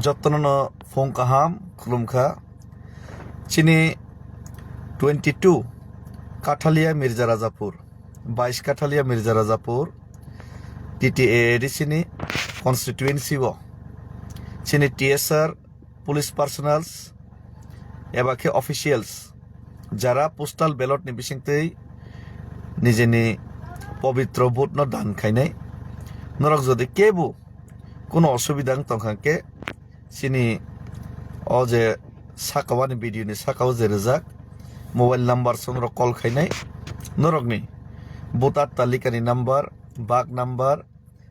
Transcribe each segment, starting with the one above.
যত্ন ফংকাহাম খুলুমখা চিনি 22 কাঠালিয়া মির্জা রাজাপুর 22 কাঠালিয়া মির্জা রাজাপুর টিটিএ চিনি কনস্টিটুয়েন্সি চিনি টিএসআর পুলিশ পার্সোনালস এবাকে অফিসিয়ালস যারা পোস্টাল ব্যালট নি বিসিংতেই নিজেনি পবিত্র ভোট ন দান খাইনাই নরক যদি কেবু কোনো অসুবিধা তংখাকে চিনি অ যে সাকাওয়ানি ভিডিওনি সাকাও যে রেজাক মোবাইল নাম্বার সঙ্গে কল খাইনাই নরকনি ভোটার তালিকানি নাম্বার বাগ নাম্বার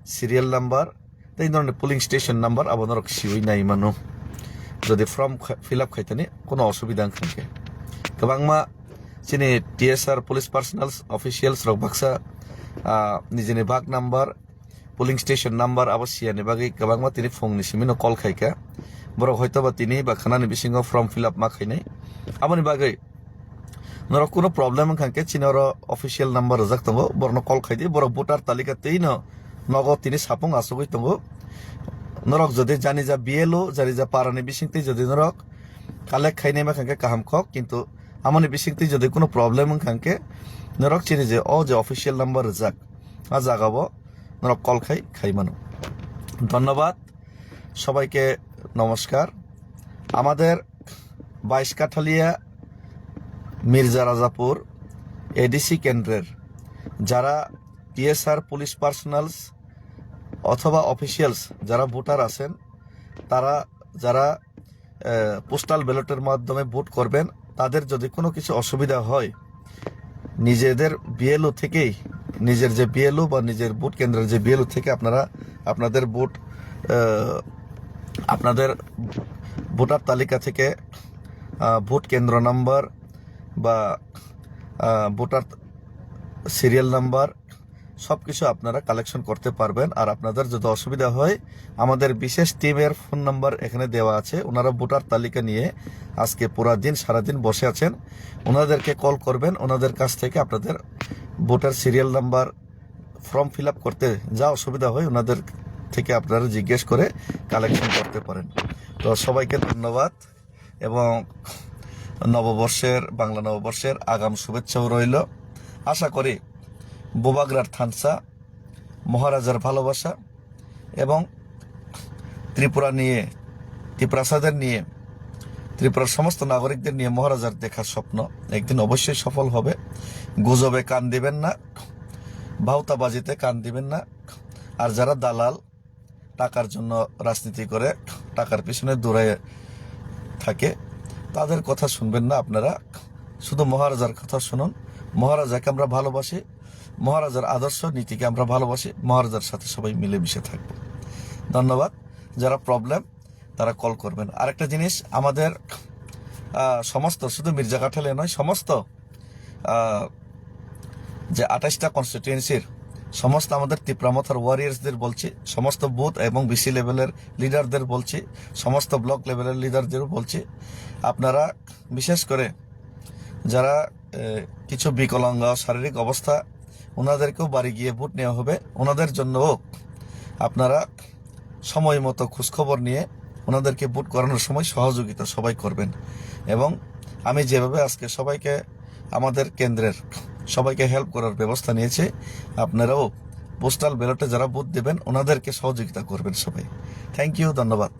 সিরিয়াল নাম্বার এই ধরনের পুলিং স্টেশন নাম্বার আবার নরক সিউই নাই মানু যদি ফর্ম ফিল আপ খাইতেনি কোনো অসুবিধা খানকে গোबांमा চিনি টিএসআর পুলিশ পার্সোনালস অফিসিয়ালস রক বাক্সা নিজেনি বাগ নাম্বার পুলিং স্টেশন নাম্বার আবার সিয়ানি বাকি গোबांमा তিনি ফংনি সিমিনো কল খাইকা বরক হয়তোবা তিনি বা খানানি বিসিঙ্গ ফর্ম ফিল আপ মা খাইনাই আমনি বাকি নরক কোনো প্রবলেম খানকে চিনর অফিসিয়াল নাম্বার রজাক দङ বরন কল খাইদি বরক ভোটার তালিকাতেই নগ তিনি সাপং আসুগৈ দङ নরক যদি জানি যা বিএলও জানি যা পারানি বিসিংতে যদি নরক কালেক্ট খাইনাই মা খানকে কাহাম খক কিন্তু আমনি বিসিংতে যদি কোনো প্রবলেম খানকে নরক চিনি যে ও যে অফিসিয়াল নাম্বার রজাক আ জাগাবো নরক কল খাই মানু ধন্যবাদ সবাইকে নমস্কার আমাদের 22 কাঠালিয়া মির্জা রাজাপুর এডিসি কেন্দ্রের যারা টিএসআর পুলিশ পার্সোনালস অথবা অফিসিয়ালস যারা ভোটার আছেন তারা যারা পোস্টাল ব্যালটের মাধ্যমে ভোট করবেন তাদের যদি কোনো কিছু অসুবিধা হয় নিজেদের বিএলও থেকেই নিজের যে বিএলও বা নিজের ভোট কেন্দ্রের যে বিএলও থেকে আপনারা আপনাদের ভোট আপনাদের ভোটার তালিকা থেকে ভোট কেন্দ্র নাম্বার বা ভোটার সিরিয়াল নাম্বার সব কিছু আপনারা কালেকশন করতে পারবেন আর আপনাদের যদি অসুবিধা হয় আমাদের বিশেষ টিমের ফোন নাম্বার এখানে দেওয়া আছে ওনারা ভোটার তালিকা নিয়ে আজকে পুরা দিন সারাদিন বসে আছেন ওনাদেরকে কল করবেন ওনাদের কাছ থেকে আপনাদের voter serial number form fill up করতে যা অসুবিধা হয় ওনাদের থেকে আপনারা জিজ্ঞেস করে কালেকশন করতে পারেন তো সবাইকে ধন্যবাদ এবং নববর্ষের বাংলা নববর্ষের আগাম শুভেচ্ছাও রইল আশা করি বোবাগ্রার থানসা মহারাজার ভালোবাসা এবং ত্রিপুরা নিয়ে ত্রিপ্রাসাদের নিয়ে ত্রিপুরার সমস্ত নাগরিকদের নিয়ে মহারাজার দেখার স্বপ্ন একদিন অবশ্যই সফল হবে গুজবে কান দিবেন না ভাউতাবাজিতে কান দিবেন না আর যারা দালাল টাকার জন্য রাজনীতি করে টাকার পিছনে দৌড়ে থাকে তাদের কথা শুনবেন না আপনারা শুধু মহারাজার কথা শুনুন মহারাজাকে আমরা ভালোবাসি মহারাজার আদর্শ নীতিকে আমরা ভালোবাসি মহারাজার সাথে সবাই মিলেমিশে থাকব ধন্যবাদ যারা প্রবলেম তারা কল করবেন আরেকটা জিনিস আমাদের সমস্ত শুধু মির্জা কাঠালিয়া নয় সমস্ত যে 28টা কনস্টিটিউয়েন্সির সমস্ত আমাদের ত্রিপুরামথার ওয়ারিয়ার্সদের বলছি সমস্ত বুথ এবং বিসি লেভেলের লিডারদের বলছি সমস্ত ব্লক লেভেলের লিডারদেরও বলছি আপনারা বিশেষ করে যারা কিছু বিকলাঙ্গ শারীরিক অবস্থা ওনাদেরকেও বাড়ি গিয়ে ভোট নেওয়া হবে ওনাদের জন্যও আপনারা সময় মতো খোঁজখবর নিয়ে ওনাদেরকে ভোট করানোর সময় সহযোগিতা সবাই করবেন এবং আমি যেভাবে আজকে সবাইকে আমাদের কেন্দ্রের সবাইকে হেল্প করার ব্যবস্থা নিয়েছে আপনারাও পোস্টাল ব্যালটে যারা ভোট দেবেন ওনাদেরকে সহযোগিতা করবেন সবাই থ্যাংক ইউ ধন্যবাদ